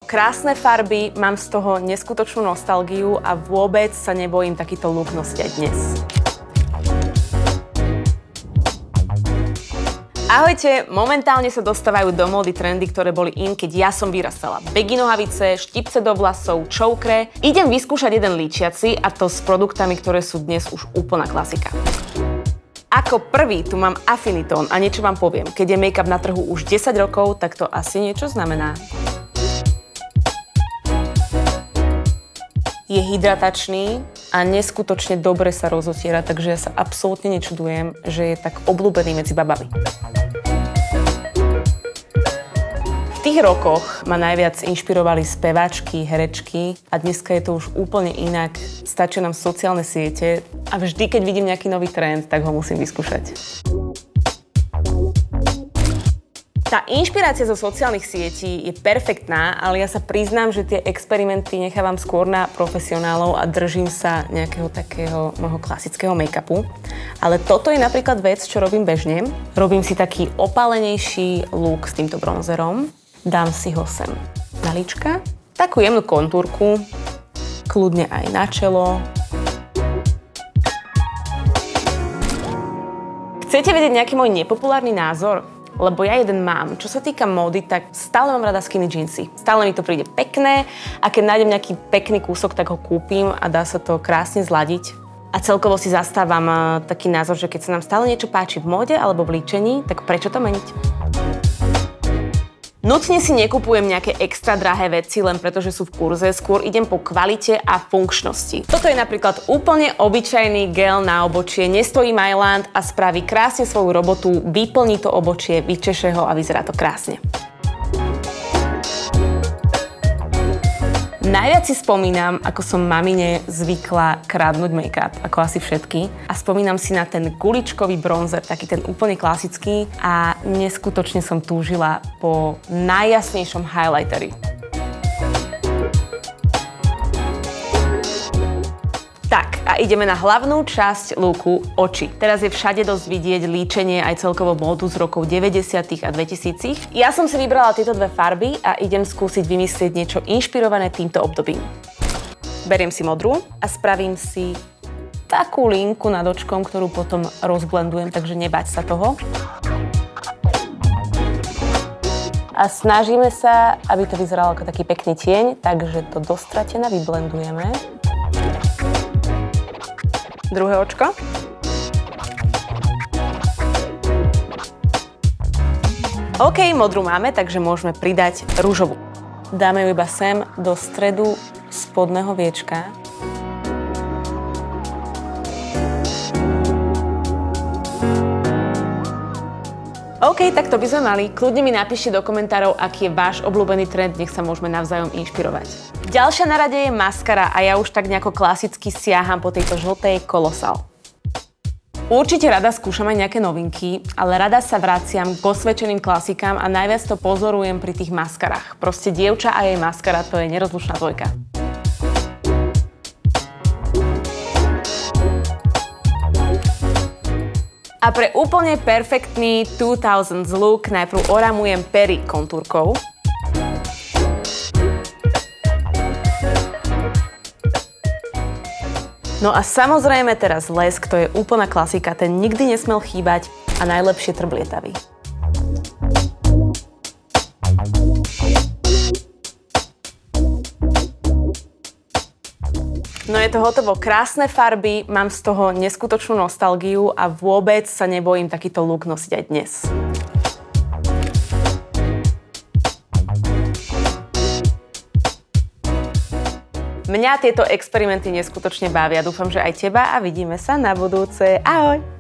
krásne farby, mám z toho neskutočnú nostalgiu a vôbec sa nebojím takýto look nosiť aj dnes. Ahojte, momentálne sa dostávajú do módy trendy, ktoré boli in, keď ja som vyrastala. Baggy nohavice, štipce do vlasov, čoukre. Idem vyskúšať jeden líčiaci a to s produktami, ktoré sú dnes už úplná klasika. Ako prvý tu mám Affinitone a niečo vám poviem. Keď je make-up na trhu už 10 rokov, tak to asi niečo znamená. Je hydratačný a neskutočne dobre sa rozotiera, takže ja sa absolútne nečudujem, že je tak obľúbený medzi babami. V tých rokoch ma najviac inšpirovali speváčky, herečky a dneska je to už úplne inak. Stačia nám sociálne siete a vždy, keď vidím nejaký nový trend, tak ho musím vyskúšať. Tá inšpirácia zo sociálnych sietí je perfektná, ale ja sa priznám, že tie experimenty nechávam skôr na profesionálov a držím sa nejakého takého môjho klasického make-upu. Ale toto je napríklad vec, čo robím bežne. Robím si taký opálenejší look s týmto bronzerom. Dám si ho sem na líčka, takú jemnú kontúrku, kľudne aj na čelo. Chcete vedieť nejaký môj nepopulárny názor? Lebo ja jeden mám. Čo sa týka módy, tak stále mám rada skinny jeansy. Stále mi to príde pekné a keď nájdem nejaký pekný kúsok, tak ho kúpim a dá sa to krásne zladiť. A celkovo si zastávam taký názor, že keď sa nám stále niečo páči v móde alebo v líčení, tak prečo to meniť? Nutne si nekupujem nejaké extra drahé veci len preto, že sú v kurze, skôr idem po kvalite a funkčnosti. Toto je napríklad úplne obyčajný gel na obočie, nestojí Mailand a spraví krásne svoju robotu, vyplní to obočie, vyčeše ho a vyzerá to krásne. Najviac si spomínam, ako som mamine zvykla krádnuť make-up, ako asi všetky. A spomínam si na ten guličkový bronzer, taký ten úplne klasický. A neskutočne som túžila po najjasnejšom highlighteri. Tak, a ideme na hlavnú časť looku, oči. Teraz je všade dosť vidieť líčenie aj celkovo módu z rokov 90. a 2000. Ja som si vybrala tieto dve farby a idem skúsiť vymyslieť niečo inšpirované týmto obdobím. Beriem si modrú a spravím si takú linku nad očkom, ktorú potom rozblendujem, takže nebať sa toho. A snažíme sa, aby to vyzeralo ako taký pekný tieň, takže to dostratená vyblendujeme. Druhé očko. OK, modrú máme, takže môžeme pridať ružovú. Dáme ju iba sem do stredu spodného viečka. OK, tak to by sme mali. Kľudne mi napíšte do komentárov, aký je váš obľúbený trend, nech sa môžeme navzájom inšpirovať. Ďalšia na rade je maskara a ja už tak nejako klasicky siaham po tejto žltej Colossal. Určite rada skúšam aj nejaké novinky, ale rada sa vraciam k osvedčeným klasikám a najviac to pozorujem pri tých maskarách. Proste dievča a jej maskara, to je nerozlučná dvojka. A pre úplne perfektný 2000s look najprv oramujem pery kontúrkou. No a samozrejme teraz lesk, to je úplná klasika, ten nikdy nesmel chýbať a najlepšie trblietavý. No je to hotovo, krásne farby, mám z toho neskutočnú nostalgiu a vôbec sa nebojím takýto look nosiť aj dnes. Mňa tieto experimenty neskutočne bavia, dúfam, že aj teba a vidíme sa na budúce. Ahoj!